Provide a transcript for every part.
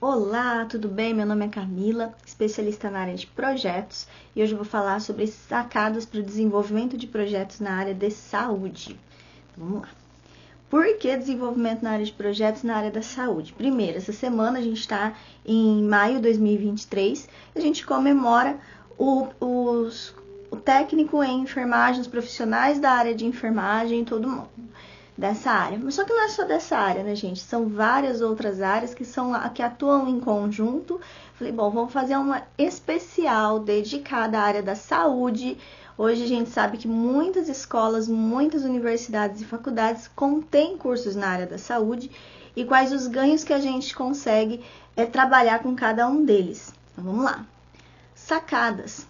Olá, tudo bem? Meu nome é Camila, especialista na área de projetos, e hoje eu vou falar sobre sacadas para o desenvolvimento de projetos na área de saúde. Vamos lá. Por que desenvolvimento na área de projetos na área da saúde? Primeiro, essa semana a gente está em maio de 2023, a gente comemora o técnico em enfermagem, os profissionais da área de enfermagem, todo mundo dessa área. Mas só que não é só dessa área, né, gente? São várias outras áreas que atuam em conjunto. Falei, bom, vamos fazer uma especial dedicada à área da saúde. Hoje a gente sabe que muitas escolas, muitas universidades e faculdades contêm cursos na área da saúde e quais os ganhos que a gente consegue trabalhar com cada um deles. Então, vamos lá. Sacadas.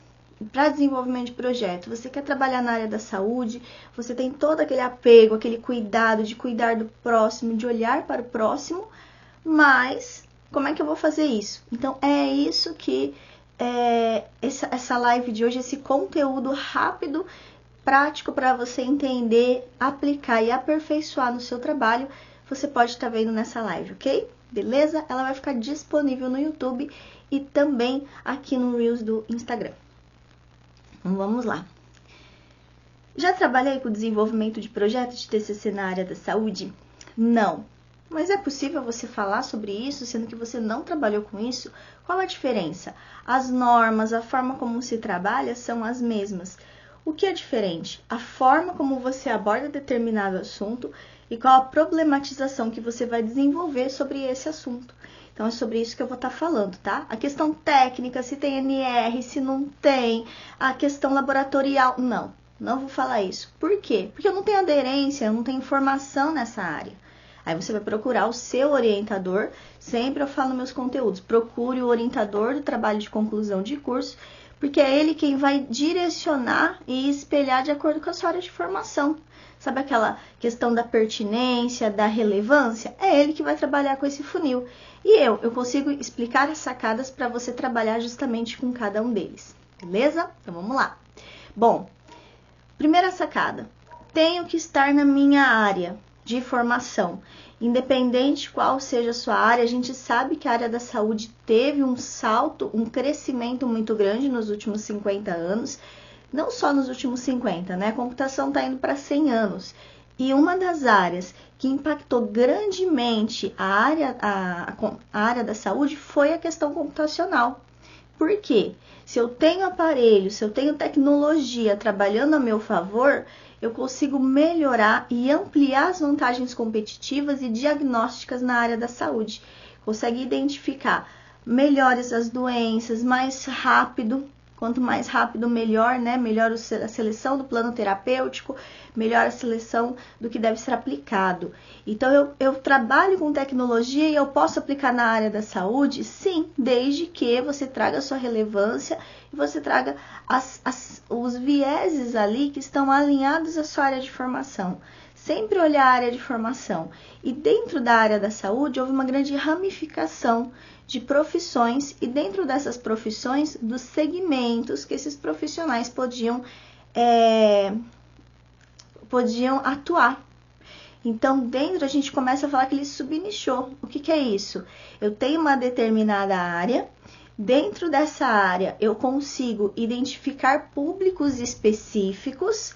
Para desenvolvimento de projeto, você quer trabalhar na área da saúde, você tem todo aquele apego, aquele cuidado de cuidar do próximo, de olhar para o próximo, mas como é que eu vou fazer isso? Então, é isso que essa live de hoje, esse conteúdo rápido, prático para você entender, aplicar e aperfeiçoar no seu trabalho, você pode estar vendo nessa live, ok? Beleza? Ela vai ficar disponível no YouTube e também aqui no Reels do Instagram. Então, vamos lá. Já trabalhei com desenvolvimento de projetos de TCC na área da saúde? Não. Mas é possível você falar sobre isso, sendo que você não trabalhou com isso? Qual a diferença? As normas, a forma como se trabalha são as mesmas. O que é diferente? A forma como você aborda determinado assunto e qual a problematização que você vai desenvolver sobre esse assunto. Então, é sobre isso que eu vou estar falando, tá? A questão técnica, se tem NR, se não tem, a questão laboratorial, não vou falar isso. Por quê? Porque eu não tenho aderência, eu não tenho informação nessa área. Aí você vai procurar o seu orientador, sempre eu falo nos meus conteúdos, procure o orientador do trabalho de conclusão de curso, porque é ele quem vai direcionar e espelhar de acordo com a sua área de formação. Sabe aquela questão da pertinência, da relevância? É ele que vai trabalhar com esse funil. E eu consigo explicar as sacadas para você trabalhar justamente com cada um deles. Beleza? Então vamos lá. Bom, primeira sacada. Tenho que estar na minha área de formação. Independente qual seja a sua área, a gente sabe que a área da saúde teve um salto, um crescimento muito grande nos últimos 50 anos. Não só nos últimos 50, né? A computação está indo para 100 anos. E uma das áreas que impactou grandemente a área da saúde foi a questão computacional. Por quê? Se eu tenho aparelho, se eu tenho tecnologia trabalhando a meu favor, eu consigo melhorar e ampliar as vantagens competitivas e diagnósticas na área da saúde. Consegue identificar melhores as doenças, mais rápido. Quanto mais rápido, melhor, né? Melhor a seleção do plano terapêutico, melhor a seleção do que deve ser aplicado. Então, eu trabalho com tecnologia e eu posso aplicar na área da saúde? Sim, desde que você traga a sua relevância e você traga os vieses ali que estão alinhados à sua área de formação. Sempre olhar a área de formação. E dentro da área da saúde, houve uma grande ramificação de profissões e dentro dessas profissões, dos segmentos que esses profissionais podiam atuar. Então, dentro a gente começa a falar que ele subnichou. O que é isso? Eu tenho uma determinada área, dentro dessa área eu consigo identificar públicos específicos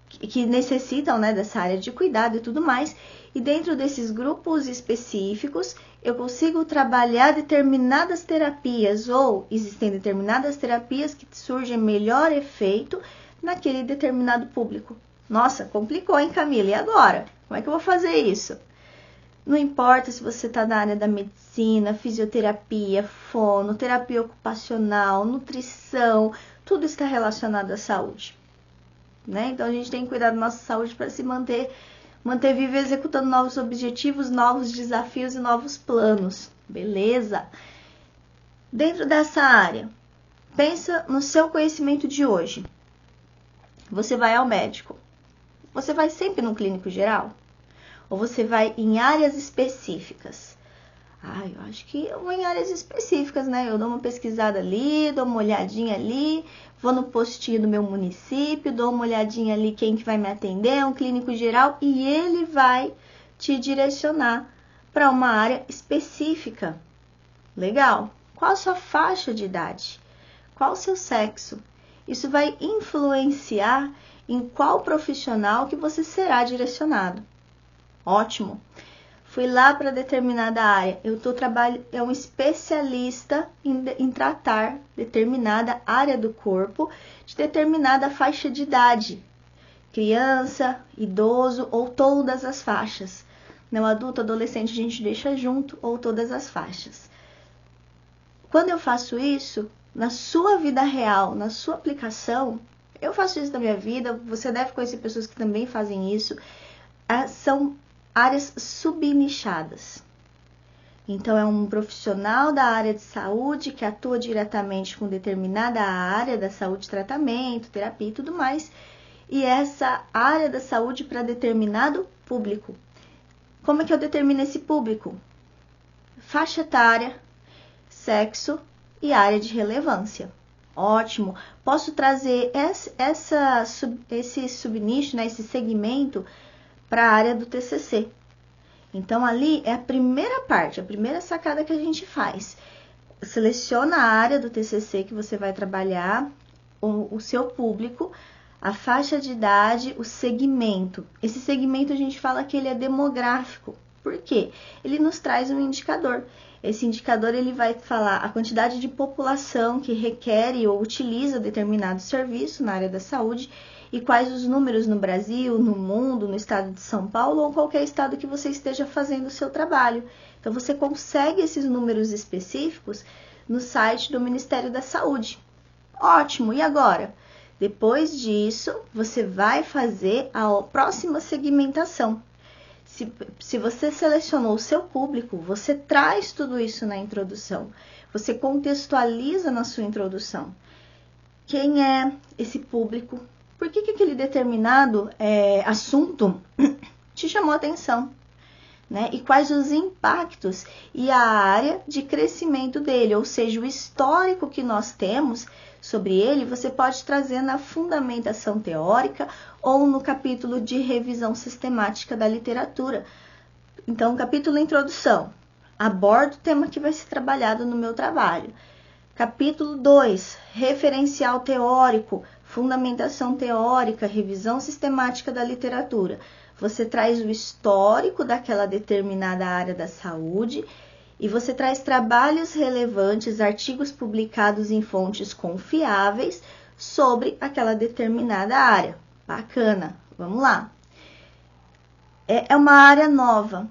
que necessitam, né, dessa área de cuidado e tudo mais, e dentro desses grupos específicos eu consigo trabalhar determinadas terapias ou existem determinadas terapias que surgem melhor efeito naquele determinado público. Nossa, complicou, hein, Camila? E agora? Como é que eu vou fazer isso? Não importa se você está na área da medicina, fisioterapia, fono, terapia ocupacional, nutrição, tudo está relacionado à saúde. Né? Então, a gente tem que cuidar da nossa saúde para se manter vivo executando novos objetivos, novos desafios e novos planos. Beleza? Dentro dessa área, pensa no seu conhecimento de hoje. Você vai ao médico. Você vai sempre no clínico geral? Ou você vai em áreas específicas? Eu acho que eu vou em áreas específicas, né? Eu dou uma pesquisada ali, dou uma olhadinha ali, vou no postinho do meu município, dou uma olhadinha ali quem que vai me atender, é um clínico geral, e ele vai te direcionar para uma área específica. Legal. Qual a sua faixa de idade? Qual o seu sexo? Isso vai influenciar em qual profissional que você será direcionado. Ótimo. Fui lá para determinada área. Eu estou trabalhando, é um especialista em tratar determinada área do corpo de determinada faixa de idade. Criança, idoso ou todas as faixas. Não, adulto, adolescente, a gente deixa junto ou todas as faixas. Quando eu faço isso, na sua vida real, na sua aplicação, eu faço isso na minha vida, você deve conhecer pessoas que também fazem isso, são áreas subnichadas. Então, é um profissional da área de saúde que atua diretamente com determinada área da saúde, tratamento, terapia e tudo mais, e essa área da saúde para determinado público. Como é que eu determino esse público? Faixa etária, sexo e área de relevância. Ótimo. Posso trazer esse subnicho, né, esse segmento para a área do TCC. Então, ali é a primeira parte, a primeira sacada que a gente faz. Seleciona a área do TCC que você vai trabalhar, o seu público, a faixa de idade, o segmento. Esse segmento a gente fala que ele é demográfico. Por quê? Ele nos traz um indicador. Esse indicador ele vai falar a quantidade de população que requer ou utiliza determinado serviço na área da saúde e quais os números no Brasil, no mundo, no estado de São Paulo ou qualquer estado que você esteja fazendo o seu trabalho. Então, você consegue esses números específicos no site do Ministério da Saúde. Ótimo! E agora? Depois disso, você vai fazer a próxima segmentação. Se você selecionou o seu público, você traz tudo isso na introdução. Você contextualiza na sua introdução. Quem é esse público? Por que aquele determinado assunto te chamou a atenção? Né? E quais os impactos e a área de crescimento dele, ou seja, o histórico que nós temos sobre ele, você pode trazer na fundamentação teórica ou no capítulo de revisão sistemática da literatura. Então, capítulo introdução, abordo o tema que vai ser trabalhado no meu trabalho. Capítulo 2, referencial teórico, fundamentação teórica, revisão sistemática da literatura. Você traz o histórico daquela determinada área da saúde e você traz trabalhos relevantes, artigos publicados em fontes confiáveis sobre aquela determinada área. Bacana, vamos lá. É uma área nova,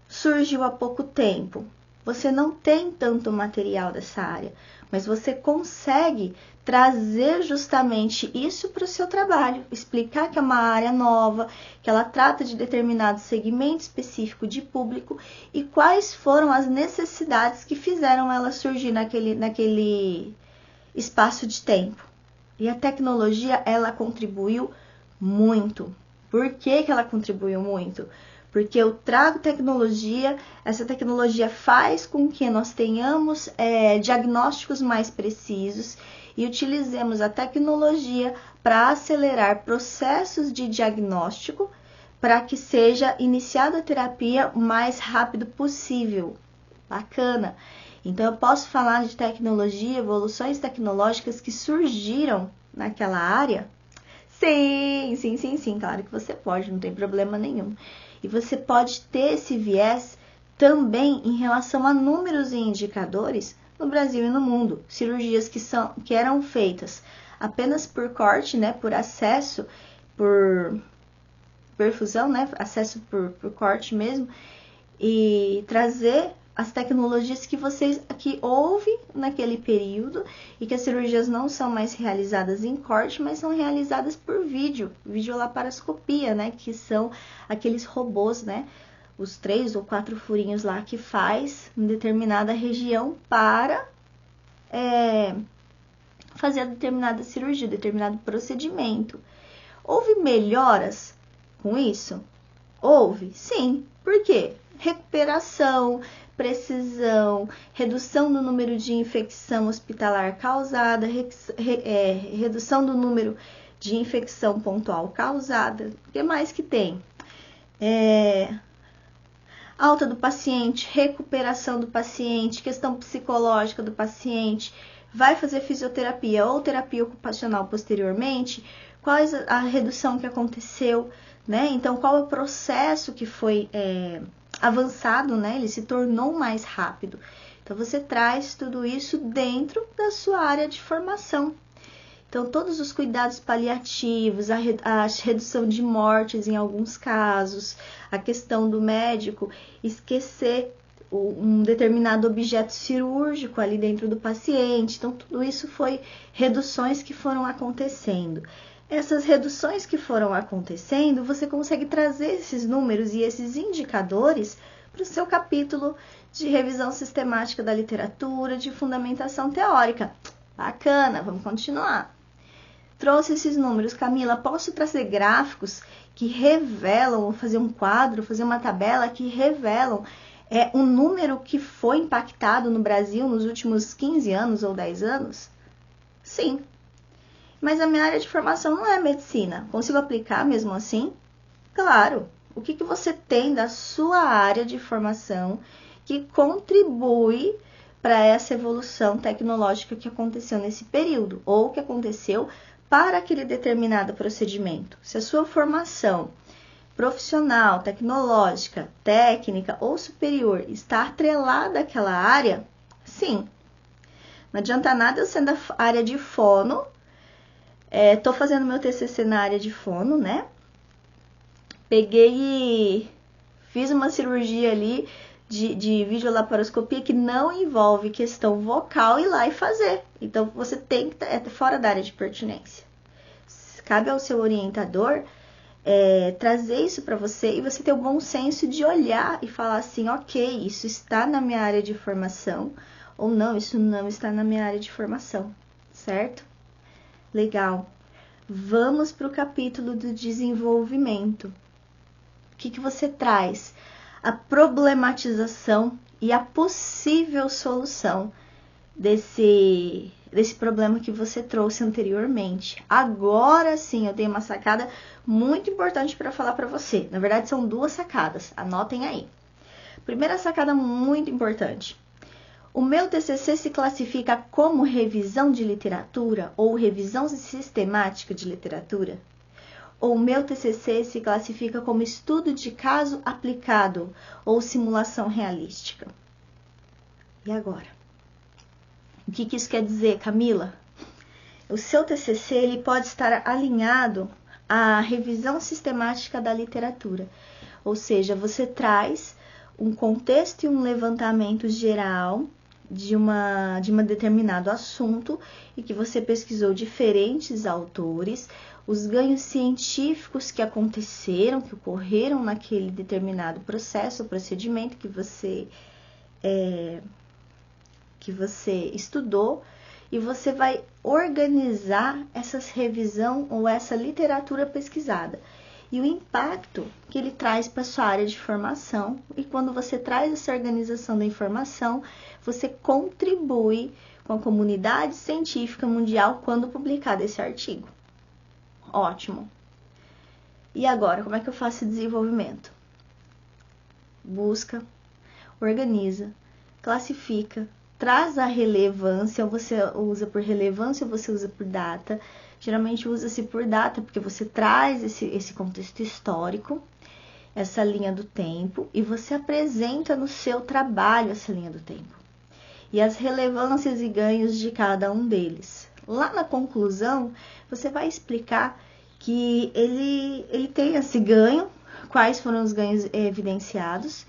surgiu há pouco tempo. Você não tem tanto material dessa área, mas você consegue trazer justamente isso para o seu trabalho, explicar que é uma área nova, que ela trata de determinado segmento específico de público e quais foram as necessidades que fizeram ela surgir naquele espaço de tempo. E a tecnologia, ela contribuiu muito. Por que ela contribuiu muito? Porque eu trago tecnologia, essa tecnologia faz com que nós tenhamos diagnósticos mais precisos e utilizemos a tecnologia para acelerar processos de diagnóstico para que seja iniciada a terapia o mais rápido possível. Bacana! Então, eu posso falar de tecnologia, evoluções tecnológicas que surgiram naquela área? Sim, claro que você pode, não tem problema nenhum. E você pode ter esse viés também em relação a números e indicadores no Brasil e no mundo. Cirurgias que eram feitas apenas por corte, né, por acesso, por perfusão, né, acesso por corte mesmo, e trazer as tecnologias que houve naquele período e que as cirurgias não são mais realizadas em corte, mas são realizadas por videolaparoscopia, né, que são aqueles robôs, né, os 3 ou 4 furinhos lá que faz em determinada região para fazer a determinada cirurgia, determinado procedimento. Houve melhoras com isso? Houve, sim. Por quê? Recuperação, precisão, redução do número de infecção hospitalar causada, redução do número de infecção pontual causada. O que mais que tem? alta do paciente, recuperação do paciente, questão psicológica do paciente, vai fazer fisioterapia ou terapia ocupacional posteriormente, qual a redução que aconteceu, né? Então, qual é o processo que foi avançado, né? Ele se tornou mais rápido. Então, você traz tudo isso dentro da sua área de formação. Então, todos os cuidados paliativos, a redução de mortes em alguns casos, a questão do médico esquecer um determinado objeto cirúrgico ali dentro do paciente. Então, tudo isso foi reduções que foram acontecendo. Essas reduções que foram acontecendo, você consegue trazer esses números e esses indicadores para o seu capítulo de revisão sistemática da literatura, de fundamentação teórica. Bacana, vamos continuar. Trouxe esses números, Camila, posso trazer gráficos que revelam, ou fazer um quadro, fazer uma tabela que revelam um número que foi impactado no Brasil nos últimos 15 anos ou 10 anos? Sim. Mas a minha área de formação não é medicina. Consigo aplicar mesmo assim? Claro. O que você tem da sua área de formação que contribui para essa evolução tecnológica que aconteceu nesse período, ou que aconteceu para aquele determinado procedimento? Se a sua formação profissional, tecnológica, técnica ou superior está atrelada àquela área, sim. Não adianta nada eu sendo da área de fono, tô fazendo meu TCC na área de fono, né? Peguei e fiz uma cirurgia ali de videolaparoscopia que não envolve questão vocal ir lá e fazer. Então, você tem que estar fora da área de pertinência. Cabe ao seu orientador trazer isso para você e você ter o bom senso de olhar e falar assim, ok, isso está na minha área de formação, ou não, isso não está na minha área de formação, certo? Legal. Vamos para o capítulo do desenvolvimento. O que você traz? A problematização e a possível solução desse problema que você trouxe anteriormente. Agora sim, eu tenho uma sacada muito importante para falar para você. Na verdade, são duas sacadas. Anotem aí. Primeira sacada muito importante. O meu TCC se classifica como revisão de literatura ou revisão sistemática de literatura? Ou o meu TCC se classifica como estudo de caso aplicado ou simulação realística? E agora? O que isso quer dizer, Camila? O seu TCC ele pode estar alinhado à revisão sistemática da literatura. Ou seja, você traz um contexto e um levantamento geral de um determinado assunto e que você pesquisou diferentes autores, os ganhos científicos que aconteceram, que ocorreram naquele determinado processo, ou procedimento que você estudou, e você vai organizar essa revisão ou essa literatura pesquisada. E o impacto que ele traz para a sua área de formação. E quando você traz essa organização da informação, você contribui com a comunidade científica mundial quando publicado esse artigo. Ótimo. E agora, como é que eu faço desenvolvimento? Busca, organiza, classifica, traz a relevância, ou você usa por relevância ou você usa por data. Geralmente usa-se por data, porque você traz esse contexto histórico, essa linha do tempo, e você apresenta no seu trabalho essa linha do tempo. E as relevâncias e ganhos de cada um deles. Lá na conclusão, você vai explicar que ele tem esse ganho, quais foram os ganhos evidenciados,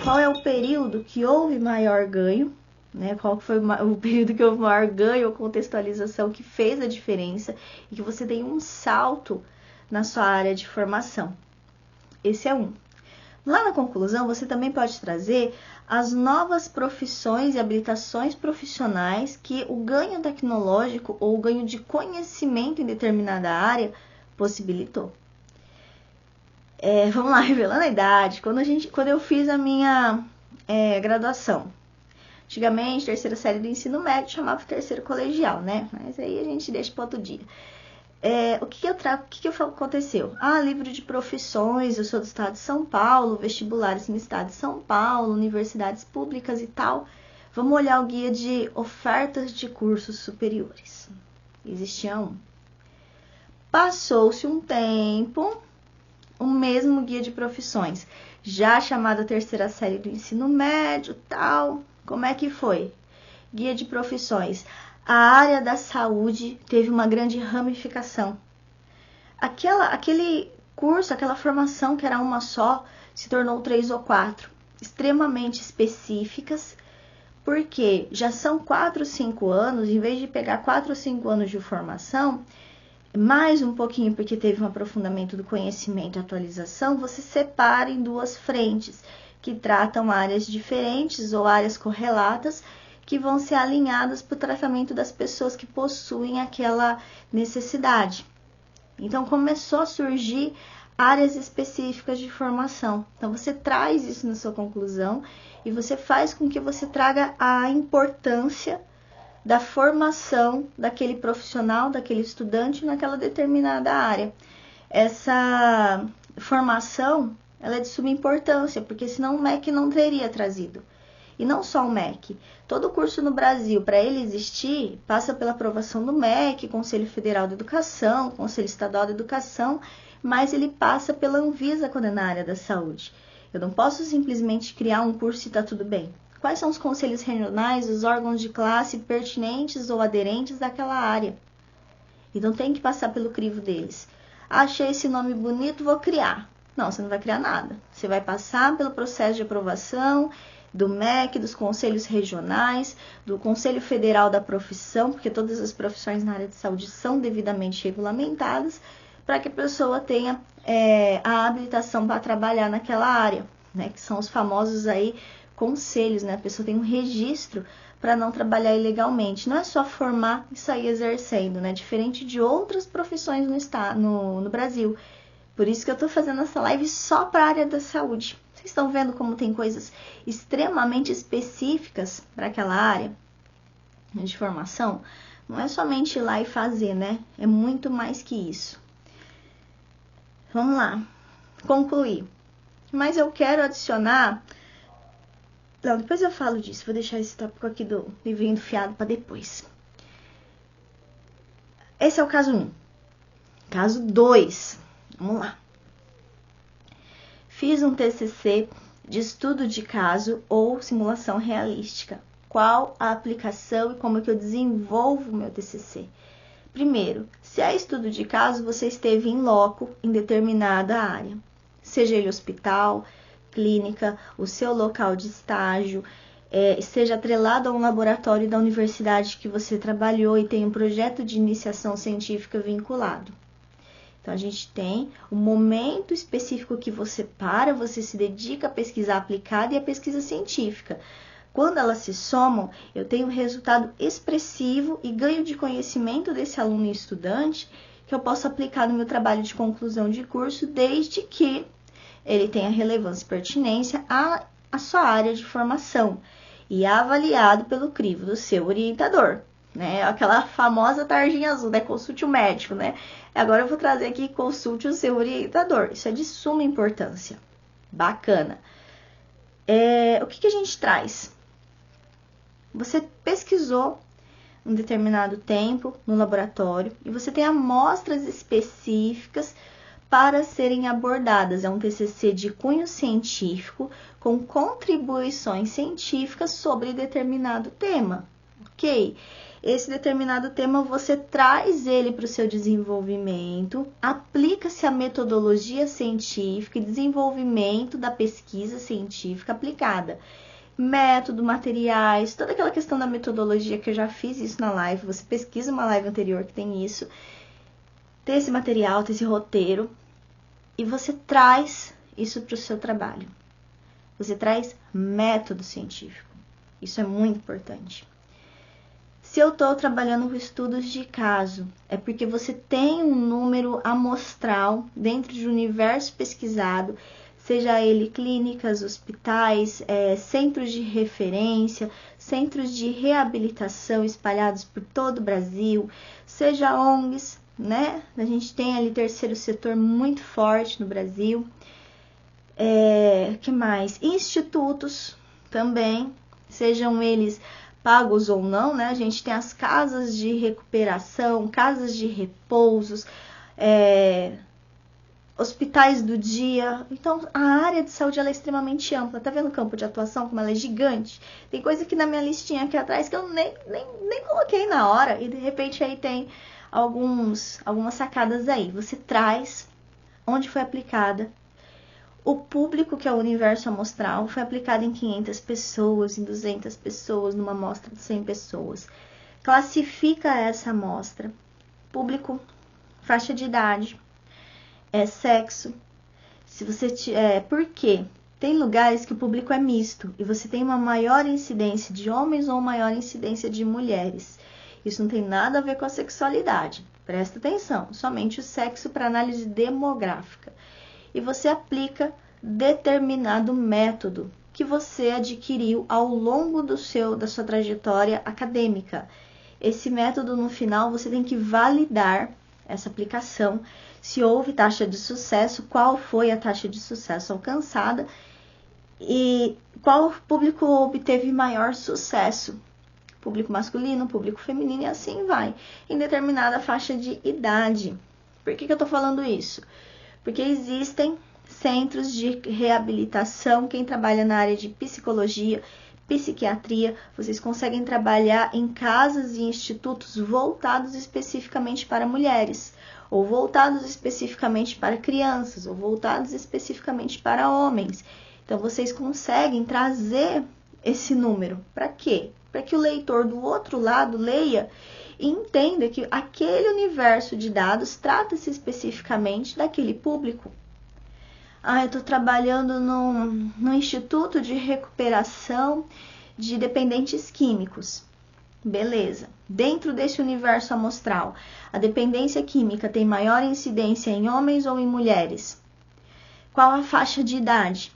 qual é o período que houve maior ganho, né? Qual foi o período que houve maior ganho ou contextualização que fez a diferença e que você tem um salto na sua área de formação. Esse é um. Lá na conclusão, você também pode trazer as novas profissões e habilitações profissionais que o ganho tecnológico ou o ganho de conhecimento em determinada área possibilitou. Vamos lá, revelando a idade. Quando eu fiz a minha graduação, antigamente, terceira série do ensino médio chamava terceiro colegial, né? Mas aí a gente deixa para outro dia. O que aconteceu? Livro de profissões, eu sou do estado de São Paulo, vestibulares no estado de São Paulo, universidades públicas e tal. Vamos olhar o guia de ofertas de cursos superiores. Existia um. Passou-se um tempo, o mesmo guia de profissões, já chamada terceira série do ensino médio, tal. Como é que foi? Guia de profissões. A área da saúde teve uma grande ramificação. Aquele curso, aquela formação que era uma só, se tornou 3 ou 4, extremamente específicas, porque já são 4 ou 5 anos, em vez de pegar 4 ou 5 anos de formação, mais um pouquinho, porque teve um aprofundamento do conhecimento e atualização, você separa em 2 frentes, que tratam áreas diferentes ou áreas correlatas, que vão ser alinhadas para o tratamento das pessoas que possuem aquela necessidade. Então, começou a surgir áreas específicas de formação. Então, você traz isso na sua conclusão e você faz com que você traga a importância da formação daquele profissional, daquele estudante naquela determinada área. Essa formação, ela é de suma importância, porque senão o MEC não teria trazido. E não só o MEC, todo curso no Brasil, para ele existir, passa pela aprovação do MEC, Conselho Federal de Educação, Conselho Estadual de Educação, mas ele passa pela Anvisa quando é na área da saúde. Eu não posso simplesmente criar um curso e está tudo bem. Quais são os conselhos regionais, os órgãos de classe pertinentes ou aderentes daquela área? Então tem que passar pelo crivo deles. Achei esse nome bonito, vou criar. Não, você não vai criar nada. Você vai passar pelo processo de aprovação do MEC, dos conselhos regionais, do Conselho Federal da Profissão, porque todas as profissões na área de saúde são devidamente regulamentadas, para que a pessoa tenha a habilitação para trabalhar naquela área, né? Que são os famosos aí conselhos, né? A pessoa tem um registro para não trabalhar ilegalmente. Não é só formar e sair exercendo, né? Diferente de outras profissões no Brasil. Por isso que eu estou fazendo essa live só para a área da saúde. Vocês estão vendo como tem coisas extremamente específicas para aquela área de formação? Não é somente ir lá e fazer, né? É muito mais que isso. Vamos lá, concluir. Mas eu quero adicionar... Não, depois eu falo disso. Vou deixar esse tópico aqui do livrinho do fiado para depois. Esse é o caso 1. Caso 2. Vamos lá. Fiz um TCC de estudo de caso ou simulação realística. Qual a aplicação e como é que eu desenvolvo o meu TCC? Primeiro, se é estudo de caso, você esteve em loco em determinada área. Seja ele hospital, clínica, o seu local de estágio, seja atrelado a um laboratório da universidade que você trabalhou e tem um projeto de iniciação científica vinculado. Então, a gente tem um momento específico que você se dedica à pesquisa aplicada e à pesquisa científica. Quando elas se somam, eu tenho um resultado expressivo e ganho de conhecimento desse aluno e estudante que eu posso aplicar no meu trabalho de conclusão de curso, desde que ele tenha relevância e pertinência à sua área de formação e avaliado pelo crivo do seu orientador. Né? Aquela famosa tarjinha azul, né? Consulte o médico, né? Agora eu vou trazer aqui, consulte o seu orientador. Isso é de suma importância. Bacana. O que a gente traz? Você pesquisou um determinado tempo no laboratório e você tem amostras específicas para serem abordadas. É um TCC de cunho científico com contribuições científicas sobre determinado tema. Ok? Esse determinado tema, você traz ele para o seu desenvolvimento, aplica-se a metodologia científica e desenvolvimento da pesquisa científica aplicada. Método, materiais, toda aquela questão da metodologia que eu já fiz isso na live, você pesquisa uma live anterior que tem isso, tem esse material, tem esse roteiro, e você traz isso para o seu trabalho. Você traz método científico. Isso é muito importante. Se eu estou trabalhando com estudos de caso, é porque você tem um número amostral dentro de um universo pesquisado, seja ele clínicas, hospitais, centros de referência, centros de reabilitação espalhados por todo o Brasil, seja ONGs, né? A gente tem ali terceiro setor muito forte no Brasil. Que mais? Institutos também, sejam eles pagos ou não, né? A gente tem as casas de recuperação, casas de repousos, hospitais do dia. Então, a área de saúde ela é extremamente ampla. Tá vendo o campo de atuação, como ela é gigante? Tem coisa aqui na minha listinha aqui atrás que eu nem coloquei na hora. E, de repente, aí tem algumas sacadas aí. Você traz onde foi aplicada. O público, que é o universo amostral, foi aplicado em 500 pessoas, em 200 pessoas, numa amostra de 100 pessoas. Classifica essa amostra. Público, faixa de idade, sexo. Se você por quê? Tem lugares que o público é misto e você tem uma maior incidência de homens ou maior incidência de mulheres. Isso não tem nada a ver com a sexualidade. Presta atenção, somente o sexo para análise demográfica. E você aplica determinado método que você adquiriu ao longo da sua trajetória acadêmica. Esse método, no final, você tem que validar essa aplicação, se houve taxa de sucesso, qual foi a taxa de sucesso alcançada e qual público obteve maior sucesso. Público masculino, público feminino e assim vai, em determinada faixa de idade. Por que eu estou falando isso? Porque existem centros de reabilitação, quem trabalha na área de psicologia, psiquiatria, vocês conseguem trabalhar em casas e institutos voltados especificamente para mulheres, ou voltados especificamente para crianças, ou voltados especificamente para homens. Então, vocês conseguem trazer esse número. Para quê? Para que o leitor do outro lado leia e entenda que aquele universo de dados trata-se especificamente daquele público. Eu estou trabalhando no Instituto de Recuperação de Dependentes Químicos. Beleza. Dentro desse universo amostral, a dependência química tem maior incidência em homens ou em mulheres? Qual a faixa de idade?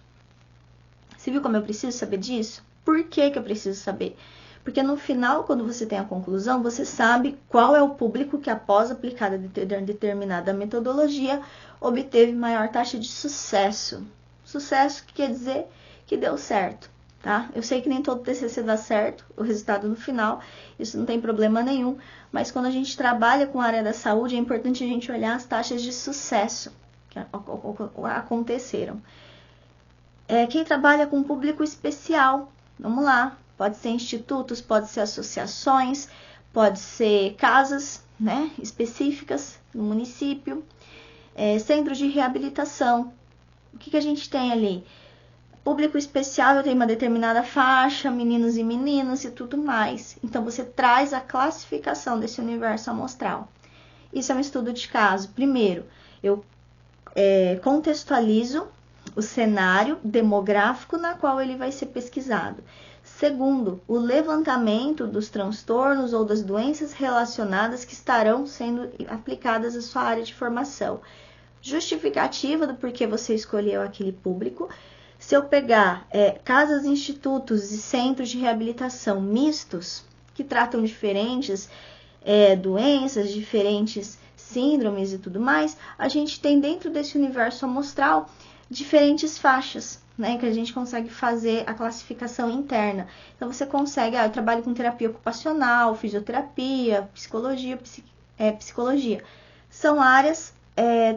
Você viu como eu preciso saber disso? Por que eu preciso saber? Porque no final, quando você tem a conclusão, você sabe qual é o público que, após aplicada determinada metodologia, obteve maior taxa de sucesso. Sucesso que quer dizer que deu certo, tá? Eu sei que nem todo TCC dá certo, o resultado no final, isso não tem problema nenhum, mas quando a gente trabalha com a área da saúde, é importante a gente olhar as taxas de sucesso que aconteceram. Quem trabalha com público especial, vamos lá. Pode ser institutos, pode ser associações, pode ser casas, né, específicas no município, centros de reabilitação. O que a gente tem ali? Público especial, eu tenho uma determinada faixa, meninos e meninas e tudo mais. Então, você traz a classificação desse universo amostral. Isso é um estudo de caso. Primeiro, eu contextualizo o cenário demográfico na qual ele vai ser pesquisado. Segundo, o levantamento dos transtornos ou das doenças relacionadas que estarão sendo aplicadas à sua área de formação. Justificativa do porquê você escolheu aquele público. Se eu pegar casas, institutos e centros de reabilitação mistos, que tratam diferentes doenças, diferentes síndromes e tudo mais, a gente tem dentro desse universo amostral diferentes faixas, né, que a gente consegue fazer a classificação interna. Então, você consegue, eu trabalho com terapia ocupacional, fisioterapia, psicologia. São áreas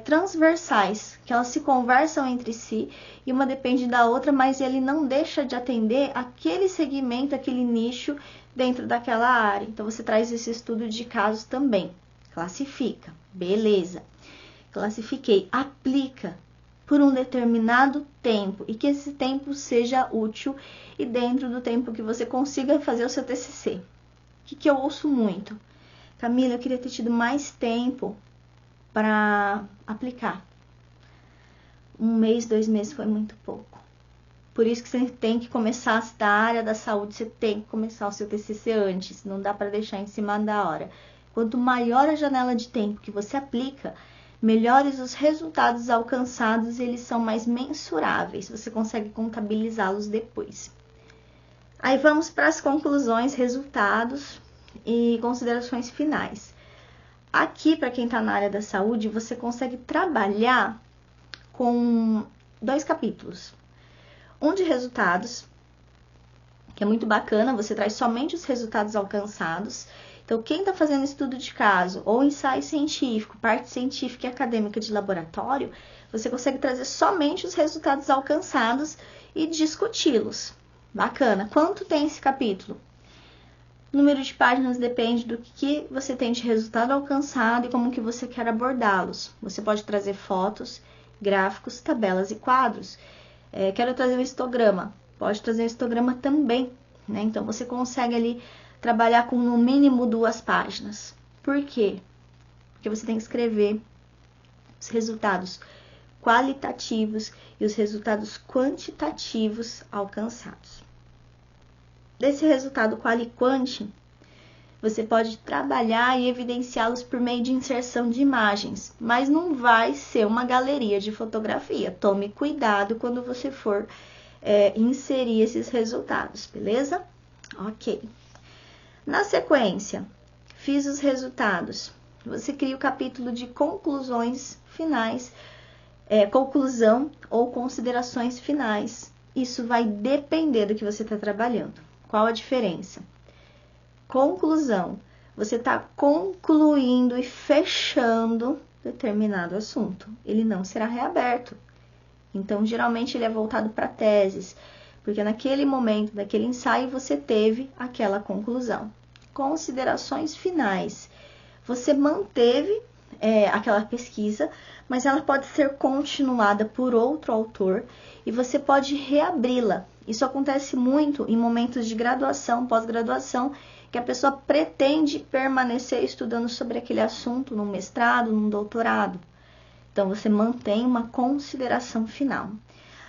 transversais, que elas se conversam entre si, e uma depende da outra, mas ele não deixa de atender aquele segmento, aquele nicho dentro daquela área. Então, você traz esse estudo de casos também. Classifica, beleza. Classifiquei, aplica por um determinado tempo e que esse tempo seja útil e dentro do tempo que você consiga fazer o seu TCC. O que eu ouço muito? Camila, eu queria ter tido mais tempo para aplicar. 1 mês, 2 meses foi muito pouco. Por isso que você tem que começar, se da área da saúde, você tem que começar o seu TCC antes, não dá para deixar em cima da hora. Quanto maior a janela de tempo que você aplica, melhores os resultados alcançados e eles são mais mensuráveis. Você consegue contabilizá-los depois. Aí vamos para as conclusões, resultados e considerações finais. Aqui, para quem está na área da saúde, você consegue trabalhar com 2 capítulos. Um de resultados, que é muito bacana, você traz somente os resultados alcançados. Então, quem está fazendo estudo de caso, ou ensaio científico, parte científica e acadêmica de laboratório, você consegue trazer somente os resultados alcançados e discuti-los. Bacana. Quanto tem esse capítulo? O número de páginas depende do que você tem de resultado alcançado e como que você quer abordá-los. Você pode trazer fotos, gráficos, tabelas e quadros. Quero trazer um histograma. Pode trazer um histograma também, né? Então, você consegue ali trabalhar com no mínimo 2 páginas. Por quê? Porque você tem que escrever os resultados qualitativos e os resultados quantitativos alcançados. Desse resultado quali quanti, você pode trabalhar e evidenciá-los por meio de inserção de imagens, mas não vai ser uma galeria de fotografia. Tome cuidado quando você for inserir esses resultados, beleza? Ok. Na sequência, fiz os resultados. Você cria o capítulo de conclusões finais, conclusão ou considerações finais. Isso vai depender do que você está trabalhando. Qual a diferença? Conclusão. Você está concluindo e fechando determinado assunto. Ele não será reaberto. Então, geralmente, ele é voltado para teses, porque naquele momento, naquele ensaio, você teve aquela conclusão. Considerações finais. Você manteve aquela pesquisa, mas ela pode ser continuada por outro autor e você pode reabri-la. Isso acontece muito em momentos de graduação, pós-graduação, que a pessoa pretende permanecer estudando sobre aquele assunto num mestrado, num doutorado. Então, você mantém uma consideração final.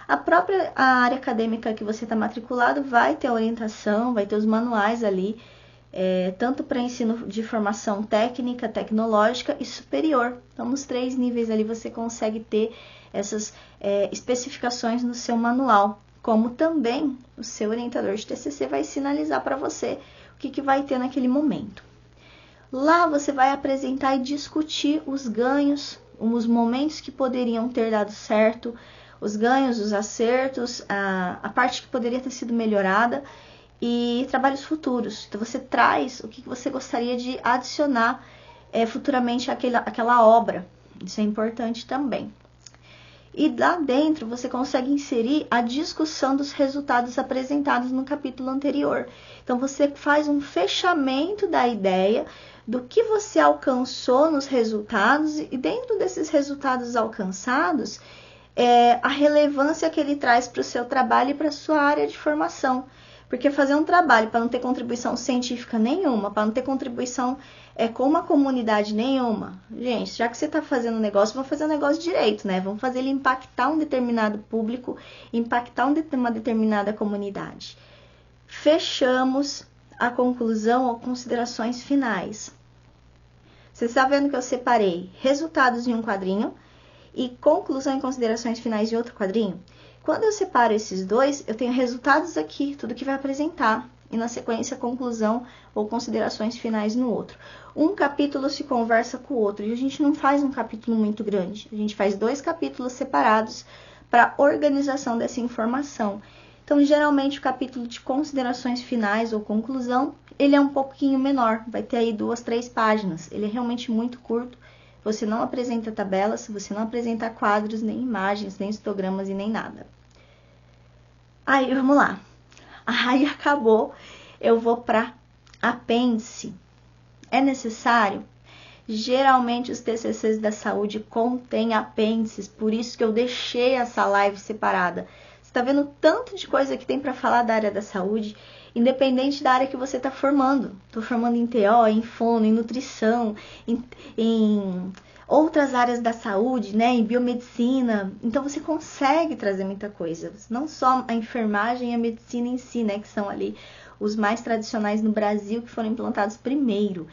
A área acadêmica que você está matriculado vai ter orientação, vai ter os manuais ali, tanto para ensino de formação técnica, tecnológica e superior. Então, nos 3 níveis ali você consegue ter essas especificações no seu manual, como também o seu orientador de TCC vai sinalizar para você o que vai ter naquele momento. Lá você vai apresentar e discutir os ganhos, os momentos que poderiam ter dado certo, os ganhos, os acertos, a parte que poderia ter sido melhorada e trabalhos futuros. Então, você traz o que você gostaria de adicionar futuramente àquela obra. Isso é importante também. E lá dentro você consegue inserir a discussão dos resultados apresentados no capítulo anterior. Então, você faz um fechamento da ideia do que você alcançou nos resultados e dentro desses resultados alcançados, a relevância que ele traz para o seu trabalho e para a sua área de formação. Porque fazer um trabalho para não ter contribuição científica nenhuma, para não ter contribuição com uma comunidade nenhuma, gente, já que você está fazendo um negócio, vamos fazer um negócio direito, né? Vamos fazer ele impactar um determinado público, impactar uma determinada comunidade. Fechamos a conclusão ou considerações finais. Você está vendo que eu separei resultados em um quadrinho e conclusão e considerações finais em outro quadrinho? Quando eu separo esses dois, eu tenho resultados aqui, tudo que vai apresentar, e na sequência, conclusão ou considerações finais no outro. Um capítulo se conversa com o outro, e a gente não faz um capítulo muito grande, a gente faz 2 capítulos separados para organização dessa informação. Então, geralmente, o capítulo de considerações finais ou conclusão, ele é um pouquinho menor, vai ter aí 2, 3 páginas, ele é realmente muito curto. Você não apresenta tabelas, você não apresenta quadros, nem imagens, nem histogramas e nem nada. Aí, vamos lá. Aí, acabou. Eu vou para apêndice. É necessário? Geralmente, os TCCs da saúde contêm apêndices, por isso que eu deixei essa live separada. Você está vendo o tanto de coisa que tem para falar da área da saúde, independente da área que você está formando. Estou formando em TO, em fono, em nutrição, em outras áreas da saúde, né, em biomedicina. Então, você consegue trazer muita coisa. Não só a enfermagem e a medicina em si, né, que são ali os mais tradicionais no Brasil, que foram implantados primeiro.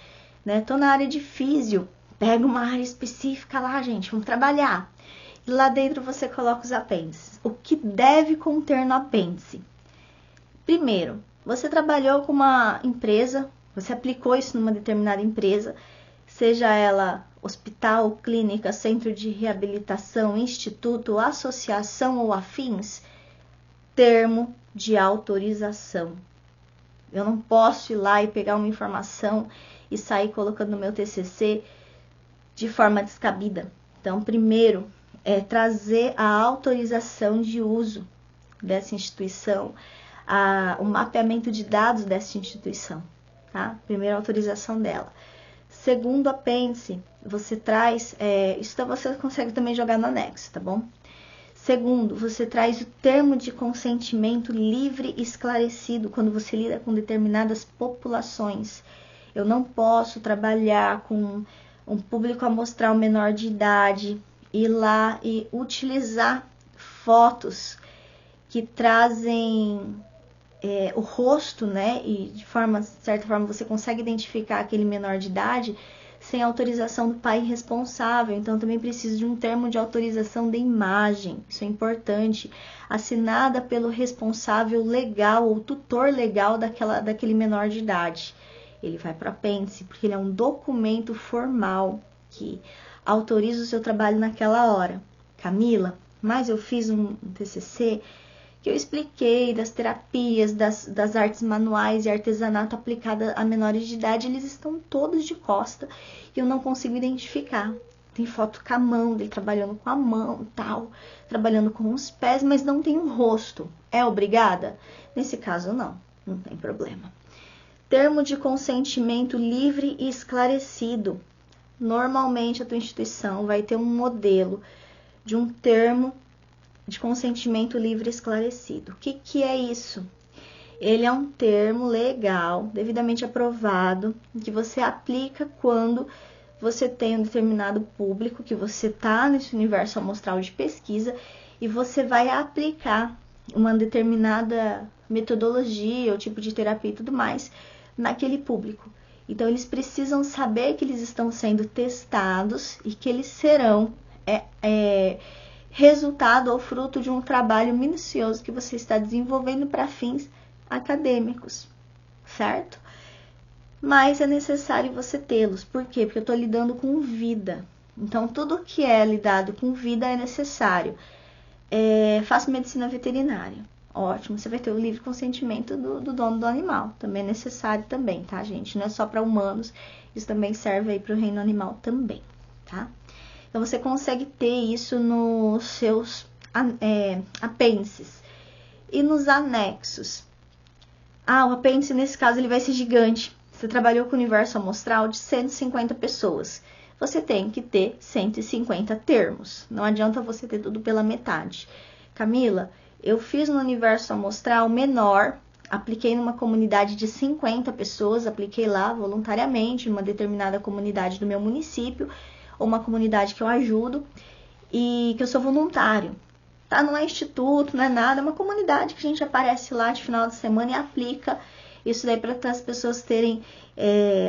Estou na área de físio. Pega uma área específica lá, gente, vamos trabalhar. E lá dentro você coloca os apêndices. O que deve conter no apêndice? Primeiro, você trabalhou com uma empresa, você aplicou isso numa determinada empresa, seja ela hospital, clínica, centro de reabilitação, instituto, associação ou afins, termo de autorização. Eu não posso ir lá e pegar uma informação e sair colocando no meu TCC de forma descabida. Então, primeiro é trazer a autorização de uso dessa instituição, o mapeamento de dados dessa instituição, tá? Primeiro, a autorização dela. Segundo apêndice, você traz, isso você consegue também jogar no anexo, tá bom? Segundo, você traz o termo de consentimento livre e esclarecido quando você lida com determinadas populações. Eu não posso trabalhar com um público amostral menor de idade, ir lá e utilizar fotos que trazem o rosto, né? E de certa forma você consegue identificar aquele menor de idade sem autorização do pai responsável. Então também preciso de um termo de autorização de imagem, isso é importante, assinada pelo responsável legal ou tutor legal daquele menor de idade. Ele vai para o apêndice, porque ele é um documento formal que autoriza o seu trabalho naquela hora. Camila, mas eu fiz um TCC que eu expliquei das terapias, das artes manuais e artesanato aplicada a menores de idade, eles estão todos de costa e eu não consigo identificar. Tem foto com a mão, dele trabalhando com a mão, tal, trabalhando com os pés, mas não tem um rosto. É obrigada? Nesse caso, não tem problema. Termo de consentimento livre e esclarecido. Normalmente, a tua instituição vai ter um modelo de um termo de consentimento livre e esclarecido. O que é isso? Ele é um termo legal, devidamente aprovado, que você aplica quando você tem um determinado público, que você está nesse universo amostral de pesquisa e você vai aplicar uma determinada metodologia ou tipo de terapia e tudo mais naquele público. Então, eles precisam saber que eles estão sendo testados e que eles serão resultado ou fruto de um trabalho minucioso que você está desenvolvendo para fins acadêmicos, certo? Mas é necessário você tê-los. Por quê? Porque eu estou lidando com vida. Então, tudo que é lidado com vida é necessário. Faço medicina veterinária. Ótimo, você vai ter o livre consentimento do dono do animal. Também é necessário também, tá, gente? Não é só para humanos, isso também serve aí para o reino animal também, tá? Então, você consegue ter isso nos seus apêndices. E nos anexos. O apêndice, nesse caso, ele vai ser gigante. Você trabalhou com o universo amostral de 150 pessoas. Você tem que ter 150 termos. Não adianta você ter tudo pela metade. Camila, eu fiz no universo amostral menor, apliquei numa comunidade de 50 pessoas, apliquei lá voluntariamente, numa determinada comunidade do meu município, ou uma comunidade que eu ajudo e que eu sou voluntário. Tá? Não é instituto, não é nada, é uma comunidade que a gente aparece lá de final de semana e aplica isso daí para as pessoas terem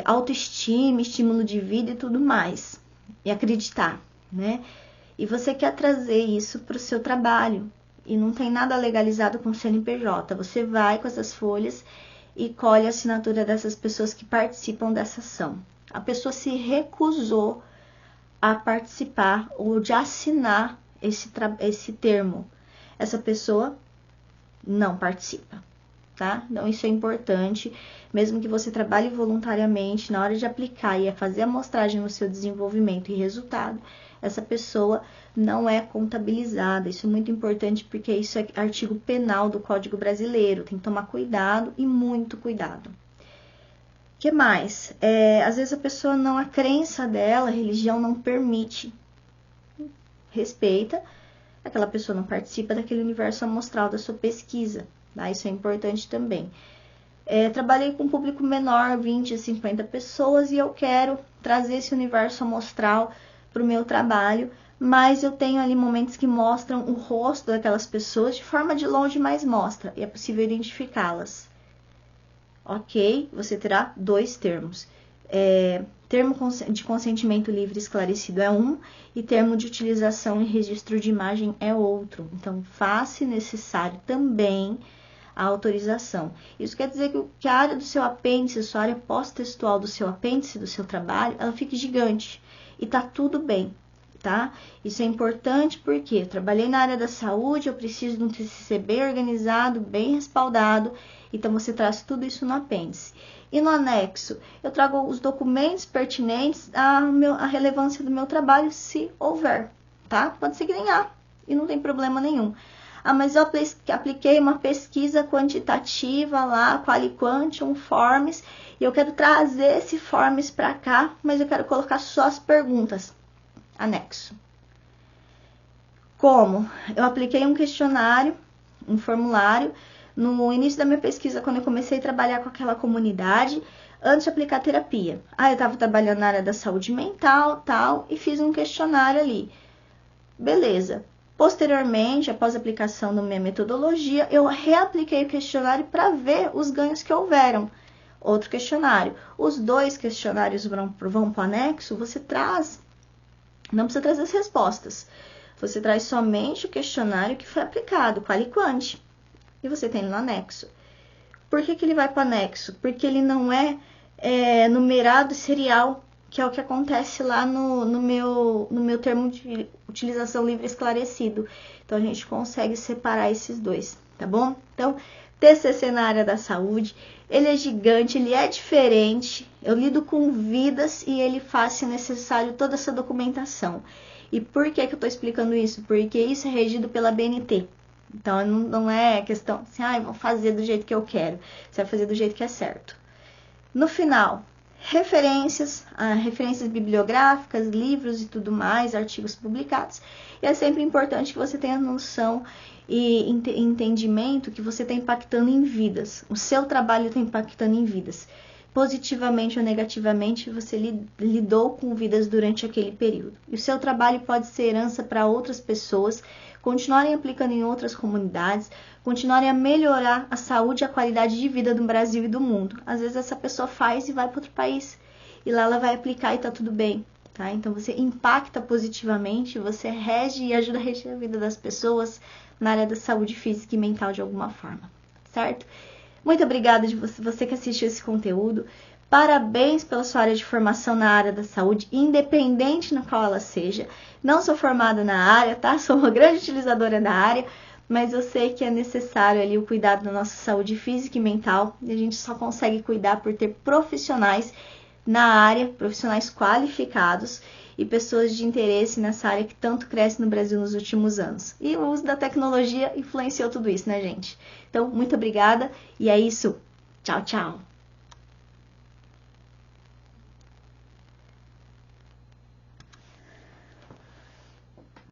autoestima, estímulo de vida e tudo mais. E acreditar, né? E você quer trazer isso para o seu trabalho. E não tem nada legalizado com o CNPJ. Você vai com essas folhas e colhe a assinatura dessas pessoas que participam dessa ação. A pessoa se recusou a participar ou de assinar esse termo. Essa pessoa não participa, tá? Então, isso é importante. Mesmo que você trabalhe voluntariamente, na hora de aplicar e fazer a amostragem no seu desenvolvimento e resultado, essa pessoa não é contabilizada. Isso é muito importante porque isso é artigo penal do Código Brasileiro. Tem que tomar cuidado e muito cuidado. O que mais? Às vezes a pessoa a crença dela, a religião não permite. Respeita, aquela pessoa não participa daquele universo amostral da sua pesquisa. Tá? Isso é importante também. Trabalhei com um público menor, 20 a 50 pessoas, e eu quero trazer esse universo amostral para o meu trabalho, mas eu tenho ali momentos que mostram o rosto daquelas pessoas de forma de longe, mas mostra, e é possível identificá-las. Ok? Você terá 2 termos. Termo de consentimento livre esclarecido é um, e termo de utilização e registro de imagem é outro. Então, faz-se necessário também a autorização. Isso quer dizer que a área do seu apêndice, a sua área pós-textual do seu apêndice, do seu trabalho, ela fique gigante. E tá tudo bem, tá? Isso é importante porque eu trabalhei na área da saúde, eu preciso de um TCC bem organizado, bem respaldado. Então, você traz tudo isso no apêndice. E no anexo, eu trago os documentos pertinentes à relevância do meu trabalho, se houver, tá? Pode ser que nem há, e não tem problema nenhum. Ah, mas eu apliquei uma pesquisa quantitativa lá, Qualiquantium, Forms, e eu quero trazer esse Forms para cá, mas eu quero colocar só as perguntas. Anexo. Como? Eu apliquei um questionário, um formulário, no início da minha pesquisa, quando eu comecei a trabalhar com aquela comunidade, antes de aplicar terapia. Eu estava trabalhando na área da saúde mental, tal, e fiz um questionário ali. Beleza. Posteriormente, após a aplicação da minha metodologia, eu reapliquei o questionário para ver os ganhos que houveram. Outro questionário. Os 2 questionários vão para o anexo, você traz, não precisa trazer as respostas. Você traz somente o questionário que foi aplicado, Qualiquant, e você tem no anexo. Por que ele vai para o anexo? Porque ele não é numerado serial, que é o que acontece lá no meu termo de utilização livre esclarecido. Então, a gente consegue separar esses 2, tá bom? Então, TCC na área da saúde, ele é gigante, ele é diferente, eu lido com vidas e ele faz, se necessário, toda essa documentação. E por que eu estou explicando isso? Porque isso é regido pela BNT. Então, não é questão assim, vou fazer do jeito que eu quero. Você vai fazer do jeito que é certo. No final, referências bibliográficas, livros e tudo mais, artigos publicados. E é sempre importante que você tenha noção e entendimento que você está impactando em vidas. O seu trabalho está impactando em vidas. Positivamente ou negativamente, você lidou com vidas durante aquele período. E o seu trabalho pode ser herança para outras pessoas, continuarem aplicando em outras comunidades, continuarem a melhorar a saúde e a qualidade de vida do Brasil e do mundo. Às vezes essa pessoa faz e vai para outro país, e lá ela vai aplicar e tá tudo bem, tá? Então você impacta positivamente, você rege e ajuda a reger a vida das pessoas na área da saúde física e mental de alguma forma, certo? Muito obrigada de você que assistiu esse conteúdo. Parabéns pela sua área de formação na área da saúde, independente na qual ela seja. Não sou formada na área, tá? Sou uma grande utilizadora da área, mas eu sei que é necessário ali o cuidado da nossa saúde física e mental. E a gente só consegue cuidar por ter profissionais na área, profissionais qualificados e pessoas de interesse nessa área que tanto cresce no Brasil nos últimos anos. E o uso da tecnologia influenciou tudo isso, né, gente? Então, muito obrigada e é isso. Tchau, tchau!